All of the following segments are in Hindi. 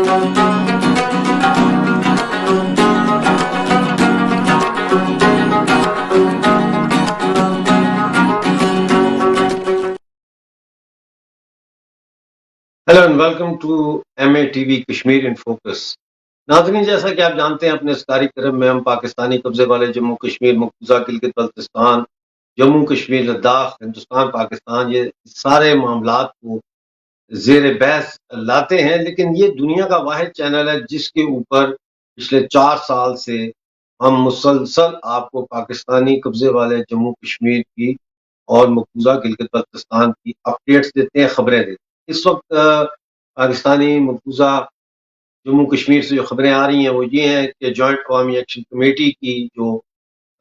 Hello and welcome to MATV Kashmir in focus. नाज़रीन, जैसा कि आप जानते हैं, अपने इस कार्यक्रम में हम पाकिस्तानी कब्जे वाले जम्मू कश्मीर, मकबूजा गिलगित बल्तिस्तान, जम्मू कश्मीर, लद्दाख, हिंदुस्तान, पाकिस्तान, ये सारे मामलात को ज़ेर बहस लाते हैं। लेकिन ये दुनिया का वाहिद चैनल है जिसके ऊपर पिछले 4 साल से हम मुसलसल आपको पाकिस्तानी कब्जे वाले जम्मू कश्मीर की और मकबूजा गिलगित बल्तिस्तान की अपडेट्स देते हैं, खबरें देते हैं। इस वक्त पाकिस्तानी मकबूजा जम्मू कश्मीर से जो खबरें आ रही हैं वो ये हैं कि जॉइंट अवामी एक्शन कमेटी की जो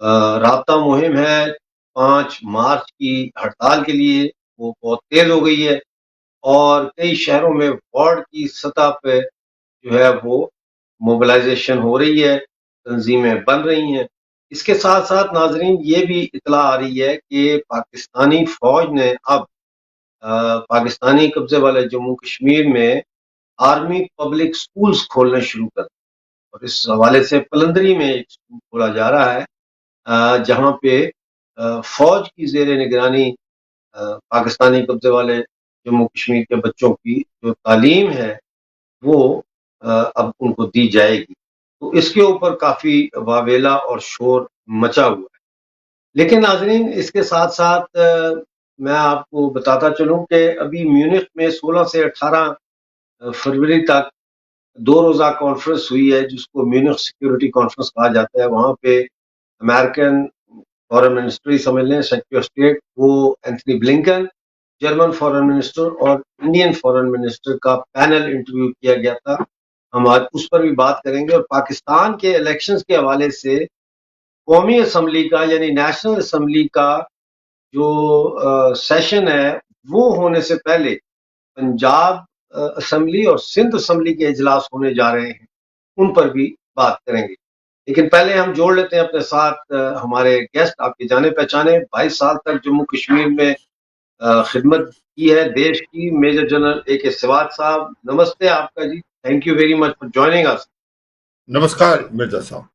राब्ता मुहिम है 5 मार्च की हड़ताल के लिए, वो बहुत तेज हो गई है और कई शहरों में वार्ड की सतह पे जो है वो मोबिलाइजेशन हो रही है, तंजीमें बन रही हैं। इसके साथ साथ नाजरीन, ये भी इतला आ रही है कि पाकिस्तानी फौज ने अब पाकिस्तानी कब्जे वाले जम्मू कश्मीर में आर्मी पब्लिक स्कूल्स खोलने शुरू कर दिए और इस हवाले से पलंदरी में एक स्कूल खोला जा रहा है, जहां पे फौज की जेर निगरानी पाकिस्तानी कब्जे वाले जम्मू कश्मीर के बच्चों की जो तालीम है वो अब उनको दी जाएगी। तो इसके ऊपर काफी वावेला और शोर मचा हुआ है। लेकिन नाजरीन, इसके साथ साथ मैं आपको बताता चलूं कि अभी म्यूनिख में 16 से 18 फरवरी तक 2 रोज़ा कॉन्फ्रेंस हुई है जिसको म्यूनिख सिक्योरिटी कॉन्फ्रेंस कहा जाता है। वहाँ पे अमेरिकन फॉरेन मिनिस्टर ही समझ लें, सेक्रेटरी ऑफ स्टेट वो Anthony Blinken, German foreign minister और इंडियन फॉरेन मिनिस्टर का पैनल इंटरव्यू किया गया था। हम आज उस पर भी बात करेंगे और पाकिस्तान के इलेक्शंस के हवाले से कौमी असम्बली का यानी नेशनल असम्बली का जो सेशन है वो होने से पहले पंजाब असम्बली और सिंध असम्बली के इजलास होने जा रहे हैं, उन पर भी बात करेंगे। लेकिन पहले हम जोड़ लेते हैं अपने साथ हमारे गेस्ट, आपके जाने पहचाने 22 साल तक जम्मू कश्मीर में खिदमत की है देश की, मेजर जनरल AK सिवात साहब। नमस्ते आपका जी, thank you very much for joining us. नमस्कार मिर्जा साहब।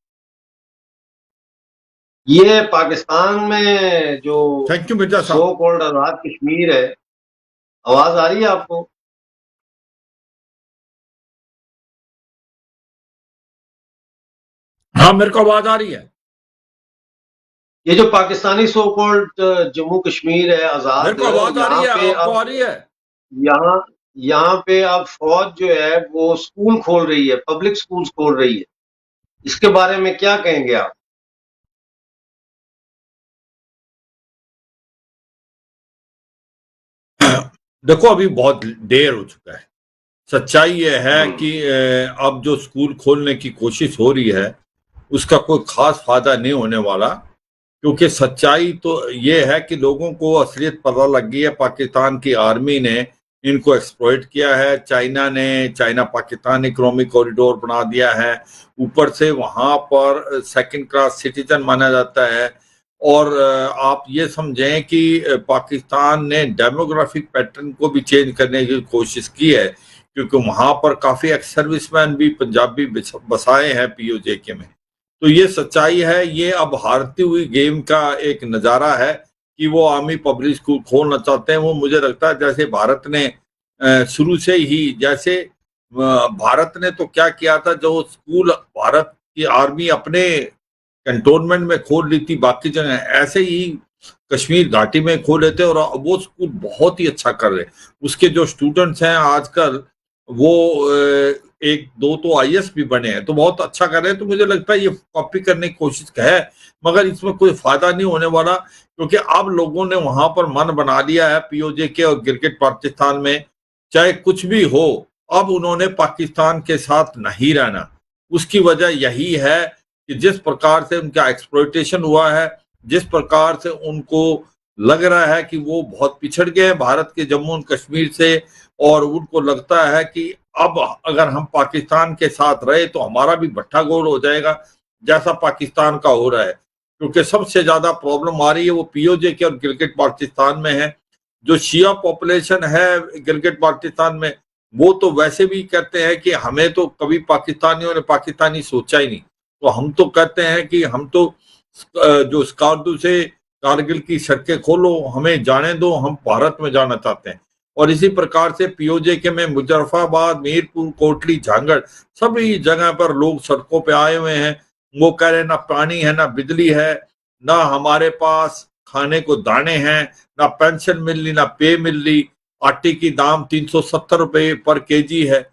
ये पाकिस्तान में जो थैंक यू मिर्जा साहब। सो कॉल्ड आजाद कश्मीर है, आवाज आ रही है आपको? हाँ, मेरे को आवाज आ रही है। ये जो पाकिस्तानी सो कॉल्ड जम्मू कश्मीर है आजाद, मेरे को आवाज आ रही है, आपको आ रही है? यहाँ यहाँ पे अब फौज जो है वो स्कूल खोल रही है, पब्लिक स्कूल्स खोल रही है। इसके बारे में क्या कहेंगे आप? देखो, अभी बहुत देर हो चुका है। सच्चाई ये है कि अब जो स्कूल खोलने की कोशिश हो रही है उसका कोई खास फायदा नहीं होने वाला, क्योंकि सच्चाई तो ये है कि लोगों को असलियत पता लग गई है। पाकिस्तान की आर्मी ने इनको एक्सप्लॉइट किया है। चाइना पाकिस्तान इकोनॉमिक कॉरिडोर बना दिया है। ऊपर से वहां पर सेकंड क्लास सिटीजन माना जाता है। और आप ये समझें कि पाकिस्तान ने डेमोग्राफिक पैटर्न को भी चेंज करने की कोशिश की है, क्योंकि वहां पर काफी एक्स सर्विसमैन भी पंजाबी बसाए हैं POJ में। तो ये सच्चाई है। ये अब हारती हुई गेम का एक नजारा है कि वो आर्मी पब्लिक स्कूल खोलना चाहते हैं। वो मुझे लगता है जैसे भारत ने शुरू से ही, जैसे भारत ने तो क्या किया था, जो स्कूल भारत की आर्मी अपने कंटोनमेंट में खोल ली थी, बाकी जगह ऐसे ही कश्मीर घाटी में खोले थे और वो स्कूल बहुत ही अच्छा कर रहे। उसके जो स्टूडेंट्स हैं आजकल वो एक दो तो IAS भी बने हैं, तो बहुत अच्छा कर रहे हैं। तो मुझे लगता है ये कॉपी करने की कोशिश है, मगर इसमें कोई फायदा नहीं होने वाला, क्योंकि अब लोगों ने वहां पर मन बना लिया है POJ के और गिलगित बाल्टिस्तान में चाहे कुछ भी हो, अब उन्होंने पाकिस्तान के साथ नहीं रहना। उसकी वजह यही है कि जिस प्रकार से उनका एक्सप्लॉइटेशन हुआ है, जिस प्रकार से उनको लग रहा है कि वो बहुत पिछड़ गए हैं भारत के जम्मू और कश्मीर से, और उनको लगता है कि अब अगर हम पाकिस्तान के साथ रहे तो हमारा भी भट्टा गोल हो जाएगा, जैसा पाकिस्तान का हो रहा है। क्योंकि सबसे ज्यादा प्रॉब्लम आ रही है वो POJ के और गिलगित बाल्टिस्तान में है। जो शिया पॉपुलेशन है गिलगित बाल्टिस्तान में वो तो वैसे भी कहते हैं कि हमें तो कभी पाकिस्तानियों ने पाकिस्तानी सोचा ही नहीं, तो हम तो कहते हैं कि हम तो जो स्कार्दू से कारगिल की सड़कें खोलो, हमें जाने दो, हम भारत में जाना चाहते हैं। और इसी प्रकार से पीओजे के में मुजफ्फराबाद, मीरपुर, कोटली, झांगड़ सभी जगह पर लोग सड़कों पे आए हुए हैं। वो कह रहे हैं ना पानी है, ना बिजली है, ना हमारे पास खाने को दाने हैं, ना पेंशन मिल रही, ना पे मिल रही। आटे की दाम 370 रुपए पर केजी है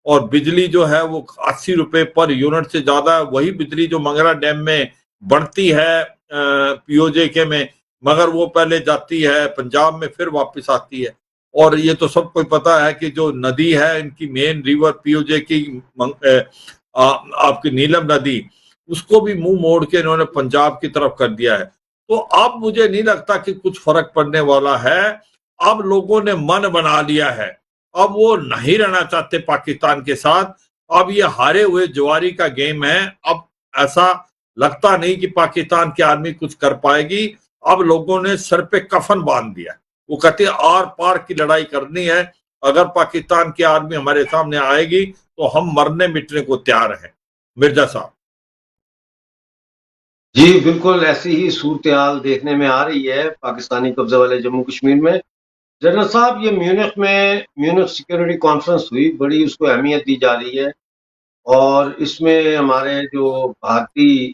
और बिजली जो है वो 80 रुपए पर यूनिट से ज्यादा। वही बिजली जो मंगरा डैम में बढ़ती है पीओजे के में, मगर वो पहले जाती है पंजाब में फिर वापस आती है। और ये तो सबको पता है कि जो नदी है इनकी मेन रिवर पीओजे की आपकी नीलम नदी, उसको भी मुंह मोड़ के इन्होंने पंजाब की तरफ कर दिया है। तो अब मुझे नहीं लगता कि कुछ फर्क पड़ने वाला है। अब लोगों ने मन बना लिया है, अब वो नहीं रहना चाहते पाकिस्तान के साथ। अब ये हारे हुए जुआरी का गेम है। अब ऐसा लगता नहीं कि पाकिस्तान की आर्मी कुछ कर पाएगी। अब लोगों ने सर पे कफन बांध दिया, वो कहते हैं आर पार की लड़ाई करनी है। अगर पाकिस्तान की आर्मी हमारे सामने आएगी तो हम मरने मिटने को तैयार हैं। मिर्जा साहब। जी, बिल्कुल ऐसी ही सूरत-ए-हाल देखने में आ रही है पाकिस्तानी कब्ज़े वाले जम्मू कश्मीर में। जनरल साहब, ये म्यूनिख सिक्योरिटी कॉन्फ्रेंस हुई, बड़ी उसको अहमियत दी जा रही है और इसमें हमारे जो भारतीय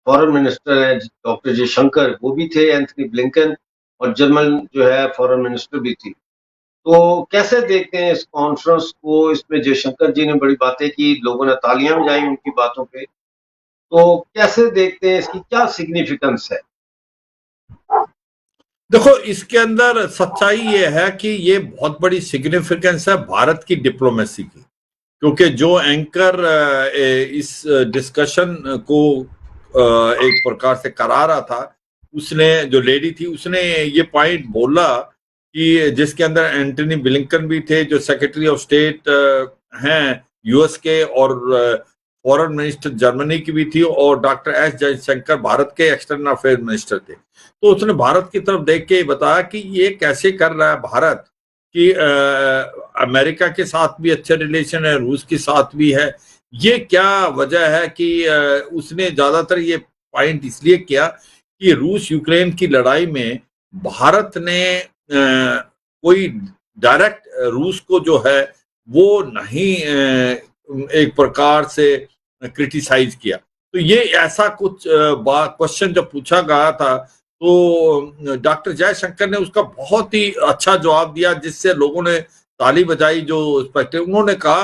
फॉरेन मिनिस्टर हैं डॉक्टर जयशंकर, वो भी थे, एंथनी ब्लिंकन, और जर्मन जो है फॉरेन मिनिस्टर भी थी। तो कैसे देखते हैं इस कॉन्फ्रेंस को? इसमें जयशंकर जी ने बड़ी बातें की, लोगों ने तालियां बजाई उनकी बातों पे। तो कैसे देखते हैं, इसकी क्या सिग्निफिकेंस है? देखो, इसके अंदर सच्चाई ये है कि ये बहुत बड़ी सिग्निफिकेंस है भारत की डिप्लोमेसी की। क्योंकि जो एंकर इस डिस्कशन को एक प्रकार से करा रहा था, उसने, जो लेडी थी, उसने ये पॉइंट बोला कि जिसके अंदर एंटनी ब्लिंकन भी थे, जो सेक्रेटरी ऑफ स्टेट हैं यूएस के, और फॉरेन मिनिस्टर जर्मनी की भी थी, और डॉक्टर एस जयशंकर भारत के एक्सटर्नल अफेयर मिनिस्टर थे। तो उसने भारत की तरफ देख के बताया कि ये कैसे कर रहा है भारत कि अमेरिका के साथ भी अच्छे रिलेशन है, रूस के साथ भी है। ये क्या वजह है कि उसने ज्यादातर ये पॉइंट इसलिए किया कि रूस यूक्रेन की लड़ाई में भारत ने कोई डायरेक्ट रूस को जो है वो नहीं एक प्रकार से क्रिटिसाइज किया। तो ये ऐसा कुछ क्वेश्चन जब पूछा गया था, तो डॉक्टर जयशंकर ने उसका बहुत ही अच्छा जवाब दिया, जिससे लोगों ने ताली बजाई। जो उन्होंने कहा,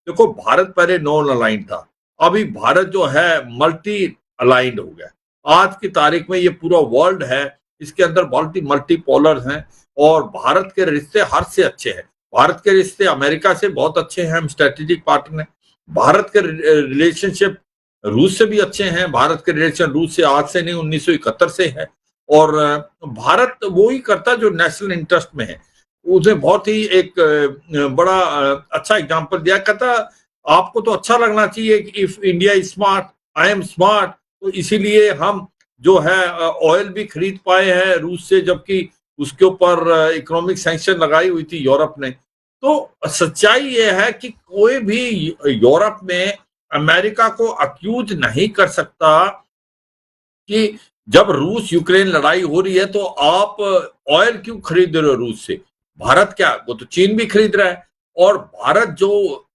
देखो भारत पहले नॉन अलाइंड था, अभी भारत जो है मल्टी अलाइंड हो गया। आज की तारीख में ये पूरा वर्ल्ड है, इसके अंदर मल्टी पोलर हैं, और भारत के रिश्ते हर से अच्छे हैं। भारत के रिश्ते अमेरिका से बहुत अच्छे हैं, हम स्ट्रेटेजिक पार्टनर हैं। भारत के रिलेशनशिप रूस से भी अच्छे हैं। भारत के रिलेशन रूस से आज से नहीं, 1971 से है। और भारत वो ही करता जो नेशनल इंटरेस्ट में है। उसने बहुत ही एक बड़ा अच्छा एग्जांपल दिया, कहता आपको तो अच्छा लगना चाहिए कि if India is smart, I am smart. तो इसीलिए हम जो है ऑयल भी खरीद पाए हैं रूस से, जबकि उसके ऊपर इकोनॉमिक सैंक्शन लगाई हुई थी यूरोप ने। तो सच्चाई ये है कि कोई भी यूरोप में अमेरिका को अक्यूज नहीं कर सकता कि जब रूस यूक्रेन लड़ाई हो रही है तो आप ऑयल क्यों खरीद रहे हो रूस से। भारत क्या, वो तो चीन भी खरीद रहा है, और भारत जो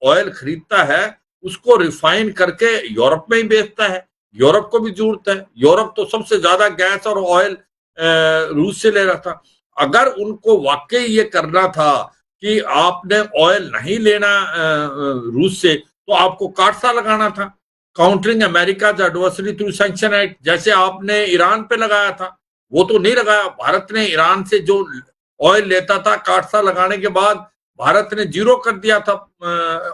ऑयल खरीदता है उसको रिफाइन करके यूरोप में ही बेचता है। यूरोप को भी जरूरत है, यूरोप तो सबसे ज्यादा गैस और ऑयल रूस से ले रहा था। अगर उनको वाकई ये करना था कि आपने ऑयल नहीं लेना रूस से, तो आपको काटसा लगाना था, countering America adversary through sanction act, जैसे आपने ईरान पे लगाया था। वो तो नहीं लगाया। भारत ने ईरान से जो ऑयल लेता था, काटसा लगाने के बाद भारत ने जीरो कर दिया था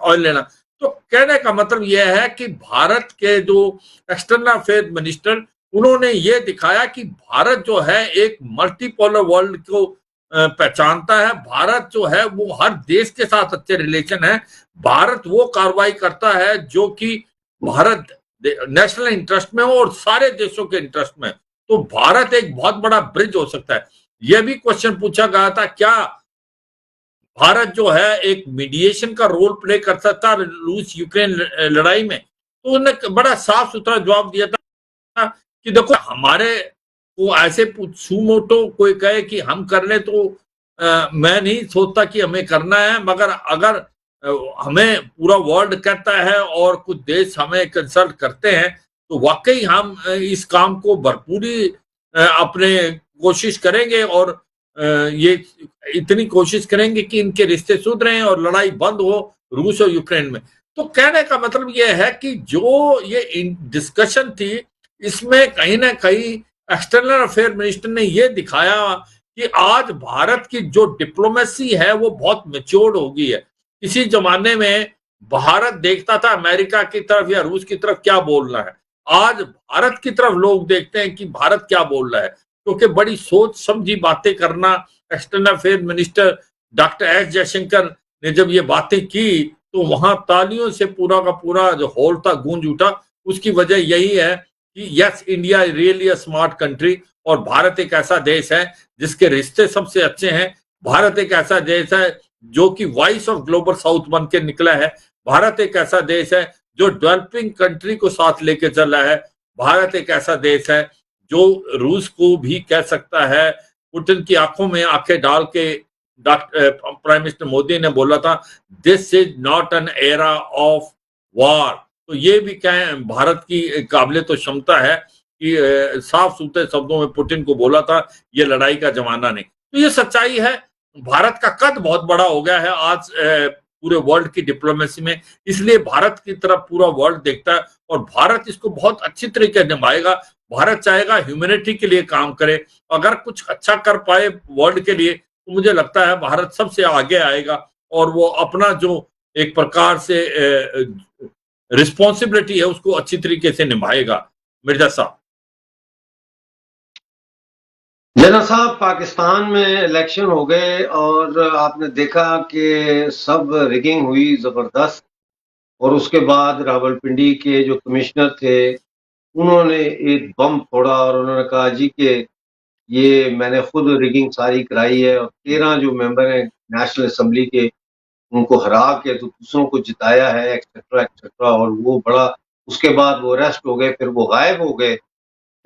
ऑयल लेना। तो कहने का मतलब यह है कि भारत के जो एक्सटर्नल अफेयर मिनिस्टर, उन्होंने ये दिखाया कि भारत जो है एक मल्टीपोलर वर्ल्ड को पहचानता है। भारत जो है वो हर देश के साथ अच्छे रिलेशन है। भारत वो कार्रवाई करता है जो कि भारत नेशनल इंटरेस्ट में हो और सारे देशों के इंटरेस्ट में। तो भारत एक बहुत बड़ा ब्रिज हो सकता है। यह भी क्वेश्चन पूछा गया था, क्या भारत जो है एक मीडिएशन का रोल प्ले कर सकता रूस यूक्रेन लड़ाई में, तो उन्होंने बड़ा साफ सुथरा जवाब दिया था कि देखो हमारे को ऐसे सुमोटो कोई कहे कि हम कर ले तो मैं नहीं सोचता कि हमें करना है, मगर अगर हमें पूरा वर्ल्ड कहता है और कुछ देश हमें कंसल्ट करते हैं तो वाकई हम इस काम को भरपूरी अपने कोशिश करेंगे और ये इतनी कोशिश करेंगे कि इनके रिश्ते सुधरें और लड़ाई बंद हो रूस और यूक्रेन में। तो कहने का मतलब ये है कि जो ये डिस्कशन थी इसमें कहीं ना कहीं एक्सटर्नल अफेयर मिनिस्टर ने ये दिखाया कि आज भारत की जो डिप्लोमेसी है वो बहुत मैच्योर्ड हो गई है। इसी जमाने में भारत देखता था अमेरिका की तरफ या रूस की तरफ क्या बोलना है, आज भारत की तरफ लोग देखते हैं कि भारत क्या बोल रहा है, क्योंकि बड़ी सोच समझी बातें करना। External affair minister doctor S Jaishankar ने जब ये बातें की तो वहां तालियों से पूरा का पूरा जो हॉल था गूंज उठा। उसकी वजह यही है कि yes India really a smart country और भारत एक ऐसा देश है जिसके रिश्ते सबसे अच्छे हैं। भारत एक ऐसा देश है जो कि वॉइस ऑफ ग्लोबल साउथ बन के निकला है। भारत एक ऐसा देश है जो डेवलपिंग कंट्री को साथ लेके चल रहा है। भारत एक ऐसा देश है जो रूस को भी कह सकता है, पुतिन की आंखों में आंखें डाल के डॉक्टर प्राइम मिनिस्टर मोदी ने बोला था this is not an era of war. तो ये भी कहें भारत की काबिलियत तो क्षमता है कि साफ सुथरे शब्दों में पुतिन को बोला था ये लड़ाई का जमाना नहीं। तो ये सच्चाई है। भारत का कद बहुत बड़ा हो गया है आज पूरे वर्ल्ड की डिप्लोमेसी में, इसलिए भारत की तरफ पूरा वर्ल्ड देखता है और भारत इसको बहुत अच्छी तरीके निभाएगा। भारत चाहेगा ह्यूमैनिटी के लिए काम करे, अगर कुछ अच्छा कर पाए वर्ल्ड के लिए तो मुझे लगता है भारत सबसे आगे आएगा और वो अपना जो एक प्रकार से रिस्पॉन्सिबिलिटी है उसको अच्छी तरीके से निभाएगा। मिर्जा साहब। जना साहब, पाकिस्तान में इलेक्शन हो गए और आपने देखा कि सब रिगिंग हुई जबरदस्त, और उसके बाद रावलपिंडी के जो कमिश्नर थे उन्होंने एक बम फोड़ा और उन्होंने कहा जी कि ये मैंने खुद रिगिंग सारी कराई है और 13 जो मेंबर हैं नेशनल असेंबली के उनको हरा के तो दूसरों को जिताया है एक्सेट्रा एक्सेट्रा। और वो बड़ा, उसके बाद वो अरेस्ट हो गए, फिर वो गायब हो गए।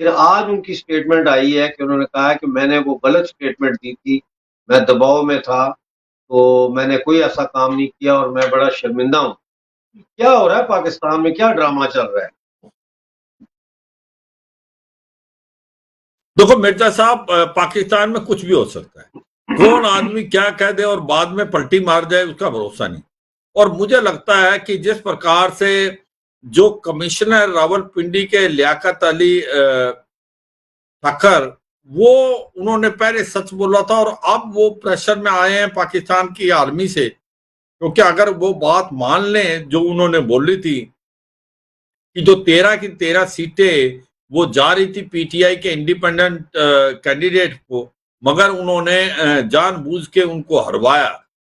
फिर आज उनकी स्टेटमेंट आई है कि उन्होंने कहा है कि मैंने वो गलत स्टेटमेंट दी थी, मैं दबाव में था, तो मैंने कोई ऐसा काम नहीं किया और मैं बड़ा शर्मिंदा हूँ। क्या हो रहा है पाकिस्तान में, क्या ड्रामा चल रहा है? देखो मिर्जा साहब, पाकिस्तान में कुछ भी हो सकता है, कौन आदमी क्या कह दे और बाद में पलटी मार जाए उसका भरोसा नहीं। और मुझे लगता है कि जिस प्रकार से जो कमिश्नर रावलपिंडी के लियाकत अली ठक्कर, वो उन्होंने पहले सच बोला था और अब वो प्रेशर में आए हैं पाकिस्तान की आर्मी से, क्योंकि अगर वो बात मान लें जो उन्होंने बोली थी कि जो 13 की 13 सीटें वो जा रही थी पीटीआई के इंडिपेंडेंट कैंडिडेट को, मगर उन्होंने जानबूझ के उनको हरवाया।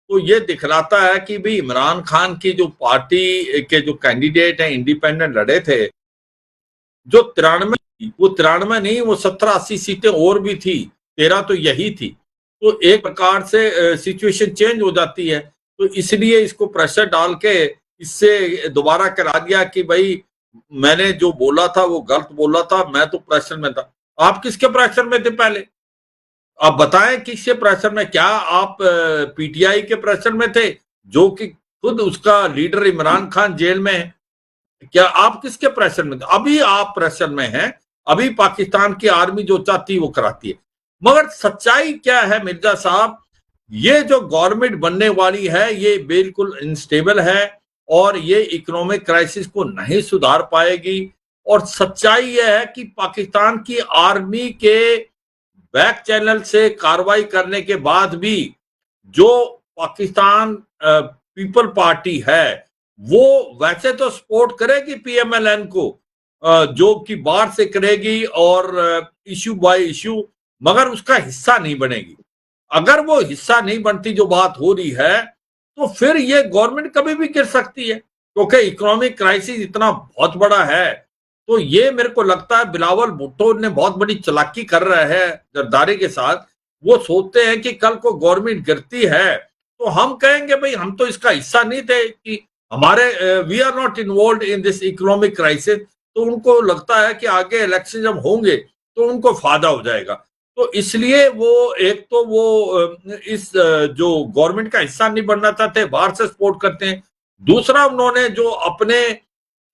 तो ये दिखलाता है कि भाई इमरान खान की जो पार्टी के जो कैंडिडेट हैं इंडिपेंडेंट लड़े थे, जो 93 वो 93 नहीं, वो 70-80 सीटें और भी थी, 13 तो यही थी। तो एक प्रकार से सिचुएशन चेंज हो जाती है। तो इसलिए इसको प्रेशर डाल के इससे दोबारा करा दिया कि भाई मैंने जो बोला था वो गलत बोला था, मैं तो प्रेशर में था। आप किसके प्रेशर में थे पहले? आप बताएं किसके प्रेशर में? क्या आप पीटीआई के प्रेशर में थे जो कि खुद उसका लीडर इमरान खान जेल में है? क्या आप किसके प्रेशर में थे? अभी आप प्रेशर में हैं, अभी पाकिस्तान की आर्मी जो चाहती है वो कराती है। मगर सच्चाई क्या है मिर्जा साहब, ये जो गवर्नमेंट बनने वाली है ये बिल्कुल अनस्टेबल है और ये इकोनॉमिक क्राइसिस को नहीं सुधार पाएगी। और सच्चाई यह है कि पाकिस्तान की आर्मी के बैक चैनल से कार्रवाई करने के बाद भी जो पाकिस्तान पीपल पार्टी है वो वैसे तो सपोर्ट करेगी पीएमएलएन को, जो कि बाहर से करेगी और इश्यू बाय इश्यू, मगर उसका हिस्सा नहीं बनेगी। अगर वो हिस्सा नहीं बनती जो बात हो रही है तो फिर ये गवर्नमेंट कभी भी गिर सकती है, क्योंकि इकोनॉमिक क्राइसिस इतना बहुत बड़ा है। तो ये मेरे को लगता है बिलावल भुट्टो ने बहुत बड़ी चालाकी कर रहा है जरदारी के साथ। वो सोचते हैं कि कल को गवर्नमेंट गिरती है तो हम कहेंगे भाई हम तो इसका हिस्सा नहीं थे कि हमारे we are not involve in this economic crisis. तो उनको लगता है कि आगे इलेक्शन जब होंगे तो उनको फायदा हो जाएगा। तो इसलिए वो एक तो वो इस जो गवर्नमेंट का हिस्सा नहीं बनना चाहते, बाहर से सपोर्ट करते हैं। दूसरा, उन्होंने जो अपने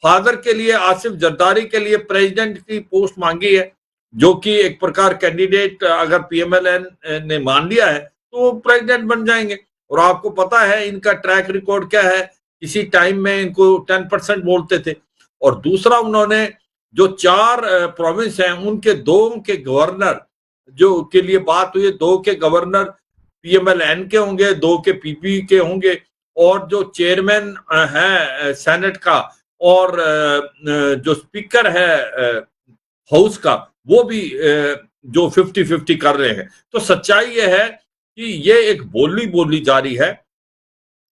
फादर के लिए, आसिफ जरदारी के लिए प्रेसिडेंट की पोस्ट मांगी है, जो कि एक प्रकार कैंडिडेट अगर पीएमएलएन ने मान लिया है तो वो प्रेसिडेंट बन जाएंगे। और आपको पता है इनका ट्रैक रिकॉर्ड क्या है, किसी टाइम में इनको 10% बोलते थे। और दूसरा, उन्होंने जो 4 प्रोविंस हैं उनके 2 के गवर्नर जो के लिए बात हुई है, 2 के गवर्नर पीएमएलएन के होंगे, 2 के पीपी के होंगे। और जो चेयरमैन है सेनेट का और जो स्पीकर है हाउस का, वो भी जो 50-50 कर रहे हैं। तो सच्चाई ये है कि ये एक बोली बोली जा रही है,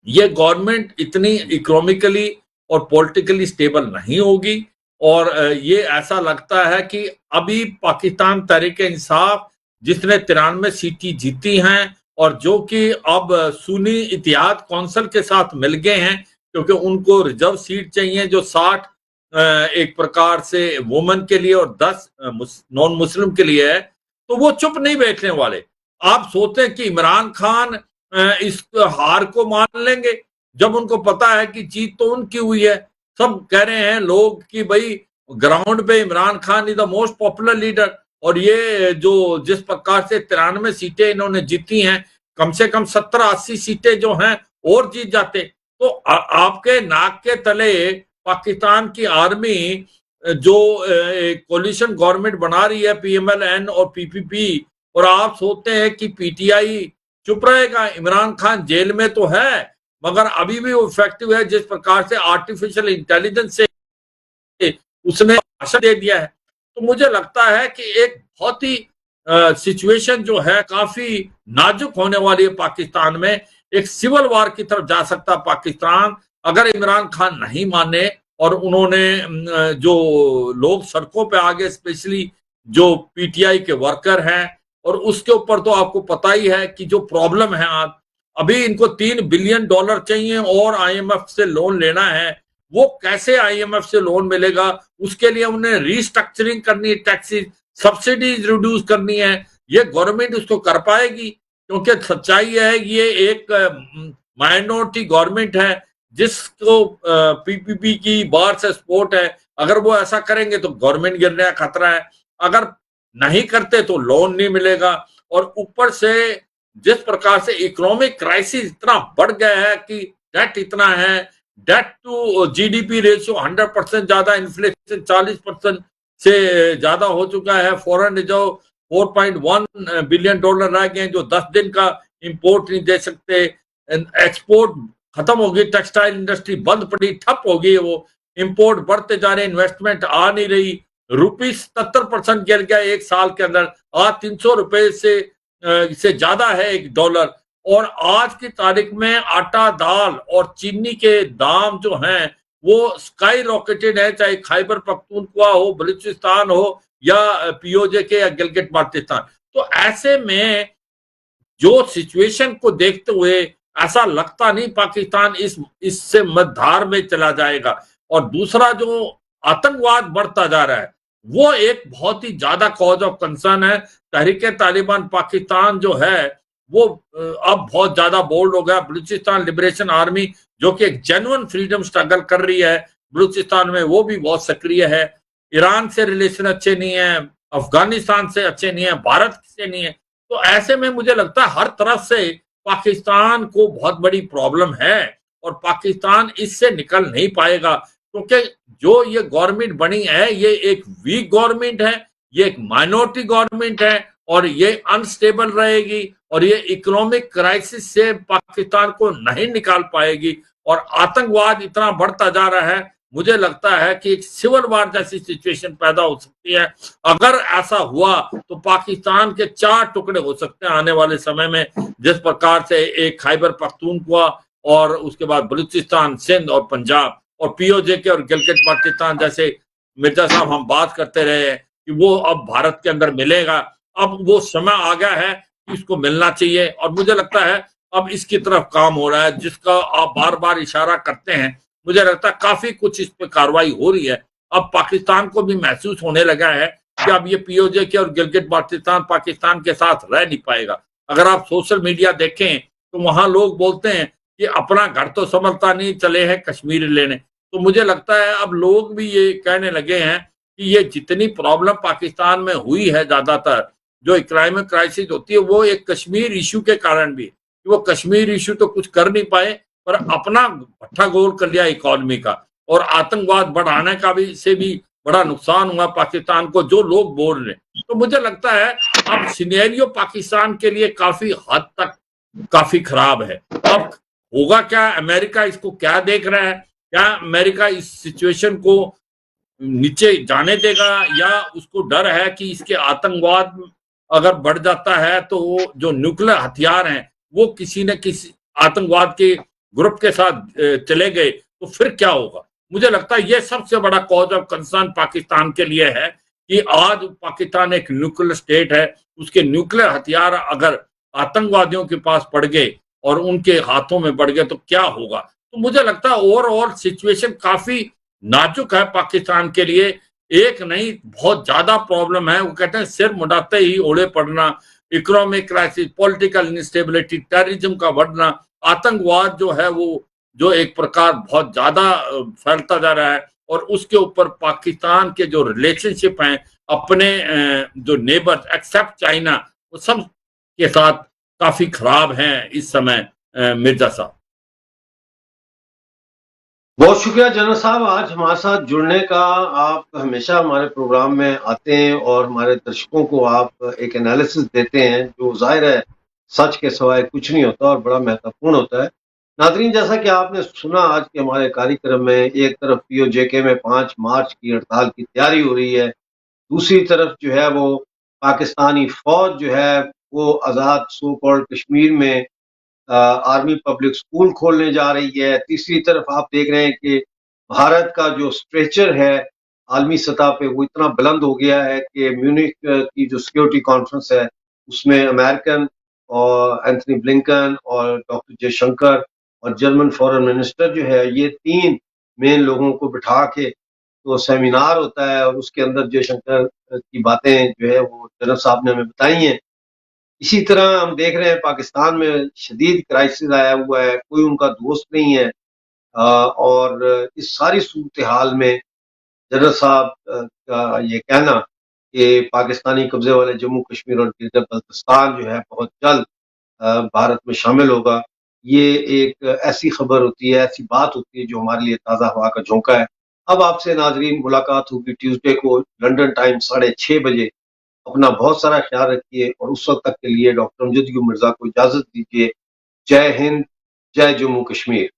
ये गवर्नमेंट इतनी इकोनॉमिकली और पॉलिटिकली स्टेबल नहीं होगी। और ये ऐसा लगता है कि अभी पाकिस्तान तहरीक इंसाफ जिसने 93 सीटें जीती हैं और जो कि अब सुन्नी इत्तेहाद कौंसिल के साथ मिल गए हैं, क्योंकि उनको रिजर्व सीट चाहिए जो 60 एक प्रकार से वुमेन के लिए और 10 नॉन मुस्लिम के लिए है। तो वो चुप नहीं बैठने वाले। आप सोचते हैं कि इमरान खान इस हार को मान लेंगे, जब उनको पता है कि जीत तो उनकी हुई है। सब कह रहे हैं लोग कि भाई ग्राउंड पे Imran Khan is the most popular leader. और ये जो जिस प्रकार से 93 सीटें इन्होंने जीती हैं, कम से कम 70-80 सीटें जो हैं और जीत जाते। तो आपके नाक के तले पाकिस्तान की आर्मी जो कोलिशन गवर्नमेंट बना रही है, पीएमएलएन और पीपीपी, और आप सोचते हैं कि पीटीआई चुप रहेगा। इमरान खान जेल में तो है मगर अभी भी वो इफेक्टिव है, जिस प्रकार से आर्टिफिशियल इंटेलिजेंस से उसने भाषण दे दिया है। तो मुझे लगता है कि एक बहुत ही सिचुएशन जो है काफी नाजुक होने वाली है पाकिस्तान में। एक सिविल वार की तरफ जा सकता पाकिस्तान अगर इमरान खान नहीं माने। और उन्होंने जो लोग सड़कों पे आ गए, स्पेशली जो पीटीआई के वर्कर हैं, और उसके ऊपर तो आपको पता ही है कि जो प्रॉब्लम है आज अभी इनको $3 बिलियन चाहिए और आईएमएफ से लोन लेना है। वो कैसे आईएमएफ से लोन मिलेगा? उसके लिए उन्हें रीस्ट्रक्चरिंग करनी है, टैक्सेस सब्सिडीज रिड्यूस करनी है। ये गवर्नमेंट उसको कर पाएगी? क्योंकि सच्चाई है ये एक माइनॉरिटी गवर्नमेंट है जिसको पीपीपी की बाहर से सपोर्ट है। अगर वो ऐसा करेंगे तो गवर्नमेंट गिरने का खतरा है, अगर नहीं करते तो लोन नहीं मिलेगा। और ऊपर से जिस प्रकार से इकोनॉमिक क्राइसिस इतना बढ़ गया है कि डेट इतना है, डेट टू जीडीपी रेशियो 100% ज्यादा, इन्फ्लेशन 40% से ज्यादा हो चुका है। फॉरेन रिजर्व $4.1 बिलियन रह गए हैं जो 10 दिन का इंपोर्ट नहीं दे सकते। एक्सपोर्ट खत्म हो गई, टेक्सटाइल इंडस्ट्री बंद पड़ी, ठप हो गई है। वो इंपोर्ट बढ़ते जा रहे, इन्वेस्टमेंट आ नहीं रही। रुपी 77% गिर गया एक साल के अंदर। आज 300 रुपए से ज्यादा है $1। और आज की तारीख में आटा, दाल और चीनी के दाम जो हैं वो स्काई रॉकेटेड है, चाहे खैबर पख्तूनख्वा हो, बलूचिस्तान हो या पीओजे के या गिलगिट बाल्टिस्तान। तो ऐसे में जो सिचुएशन को देखते हुए ऐसा लगता नहीं पाकिस्तान इससे मझधार में चला जाएगा। और दूसरा जो आतंकवाद बढ़ता जा रहा है वो एक बहुत ही ज्यादा कॉज ऑफ कंसर्न है। तहरीक तालिबान पाकिस्तान जो है वो अब बहुत ज्यादा बोल्ड हो गया। बलूचिस्तान लिबरेशन आर्मी जो कि एक जेन्युइन फ्रीडम स्ट्रगल कर रही है बलूचिस्तान में, वो भी बहुत सक्रिय है। ईरान से रिलेशन अच्छे नहीं है, अफगानिस्तान से अच्छे नहीं है, भारत से नहीं है। तो ऐसे में मुझे लगता है हर तरफ से पाकिस्तान को बहुत बड़ी प्रॉब्लम है और पाकिस्तान इससे निकल नहीं पाएगा। क्योंकि जो ये गवर्नमेंट बनी है ये एक वीक गवर्नमेंट है, ये एक माइनॉरिटी गवर्नमेंट है और ये अनस्टेबल रहेगी और ये इकोनॉमिक क्राइसिस से पाकिस्तान को नहीं निकाल पाएगी। और आतंकवाद इतना बढ़ता जा रहा है, मुझे लगता है कि एक सिविल वार जैसी सिचुएशन पैदा हो सकती है। अगर ऐसा हुआ तो पाकिस्तान के 4 टुकड़े हो सकते हैं आने वाले समय में, जिस प्रकार से एक खैबर पख्तूनख्वा और उसके बाद बलूचिस्तान, सिंध और पंजाब और पीओजे के और गिलगिट बाल्टिस्तान जैसे मिर्जा साहब हम बात करते रहे कि वो अब भारत के अंदर मिलेगा। अब वो समय आ गया है कि इसको मिलना चाहिए और मुझे लगता है अब इसकी तरफ काम हो रहा है, जिसका आप बार बार इशारा करते हैं। मुझे लगता है काफी कुछ इस पे कार्रवाई हो रही है। अब पाकिस्तान को भी महसूस होने लगा है कि अब ये पीओजे के और गिलगित बाल्टिस्तान पाकिस्तान के साथ रह नहीं पाएगा। अगर आप सोशल मीडिया देखें तो वहां लोग बोलते हैं कि अपना घर तो संभलता नहीं, चले हैं कश्मीर लेने। तो मुझे लगता है अब लोग भी ये कहने लगे हैं कि ये जितनी प्रॉब्लम पाकिस्तान में हुई है, ज्यादातर जो इकोनॉमिक क्राइसिस होती है वो एक कश्मीर इशू के कारण भी, वो कश्मीर इशू तो कुछ कर नहीं पाए पर अपना भट्ठा गोल कर लिया इकोनॉमी का, और आतंकवाद बढ़ाने का भी से भी बड़ा नुकसान हुआ पाकिस्तान को, जो लोग बोल रहे हैं। तो मुझे लगता है अब सिनेरियो पाकिस्तान के लिए काफी हद तक काफी खराब है। अब होगा क्या, अमेरिका इसको क्या देख रहा है, क्या अमेरिका इस सिचुएशन को नीचे जाने देगा, या उसको डर है कि इसके आतंकवाद अगर बढ़ जाता है तो वो जो न्यूक्लियर हथियार हैं वो किसी न किसी आतंकवाद के ग्रुप के साथ चले गए तो फिर क्या होगा। मुझे लगता है ये सबसे बड़ा कॉज ऑफ कंसर्न पाकिस्तान के लिए है कि आज पाकिस्तान एक न्यूक्लियर स्टेट है, उसके न्यूक्लियर हथियार अगर आतंकवादियों के पास पड़ गए और उनके हाथों में बढ़ गए तो क्या होगा। तो मुझे लगता है ओवरऑल सिचुएशन काफी नाजुक है पाकिस्तान के लिए। एक नहीं, बहुत ज्यादा प्रॉब्लम है। वो कहते हैं सिर मुंडाते ही ओढ़े पड़ना, economic crisis, political instability, terrorism का बढ़ना, आतंकवाद जो है वो जो एक प्रकार बहुत ज्यादा फैलता जा रहा है, और उसके ऊपर पाकिस्तान के जो रिलेशनशिप हैं अपने जो नेबर्स एक्सेप्ट चाइना, वो सब के साथ काफी खराब हैं इस समय। मिर्जा साहब, बहुत शुक्रिया जनरल साहब, आज हमारे साथ जुड़ने का। आप हमेशा हमारे प्रोग्राम में आते हैं और हमारे दर्शकों को आप एक एनालिसिस देते हैं जो जाहिर है सच के सिवाय कुछ नहीं होता और बड़ा महत्वपूर्ण होता है। नादरीन, जैसा कि आपने सुना आज के हमारे कार्यक्रम में, एक तरफ पीओजेके में 5 मार्च की हड़ताल की तैयारी हो रही है, दूसरी तरफ जो है वो पाकिस्तानी फौज जो है वो आज़ाद सो कॉल्ड कश्मीर में आर्मी पब्लिक स्कूल खोलने जा रही है। तीसरी तरफ आप देख रहे हैं कि भारत का जो स्ट्रेचर है आलमी सतह पे वो इतना बुलंद हो गया है कि म्यूनिख की जो सिक्योरिटी कॉन्फ्रेंस है उसमें अमेरिकन और एंथनी ब्लिंकन और डॉक्टर जयशंकर और जर्मन फॉरेन मिनिस्टर जो है, ये 3 मेन लोगों को बिठा के तो सेमिनार होता है, और उसके अंदर जयशंकर की बातें जो है वो जनरल साहब ने हमें बताई हैं। इसी तरह हम देख रहे हैं पाकिस्तान में शदीद क्राइसिस आया हुआ है, कोई उनका दोस्त नहीं है। और इस सारी सूरत हाल में जनरल साहब का ये कहना कि पाकिस्तानी कब्जे वाले जम्मू कश्मीर और गिलगित बल्तिस्तान जो है बहुत जल्द भारत में शामिल होगा, ये एक ऐसी खबर होती है, ऐसी बात होती है जो हमारे लिए ताज़ा हवा का झोंका है। अब आपसे नाजरीन मुलाकात होगी ट्यूसडे को लंदन टाइम 6:30 बजे। अपना बहुत सारा ख्याल रखिए और उस वक्त तक के लिए डॉक्टर अमजद मिर्जा को इजाजत दीजिए। जय हिंद, जय जम्मू कश्मीर।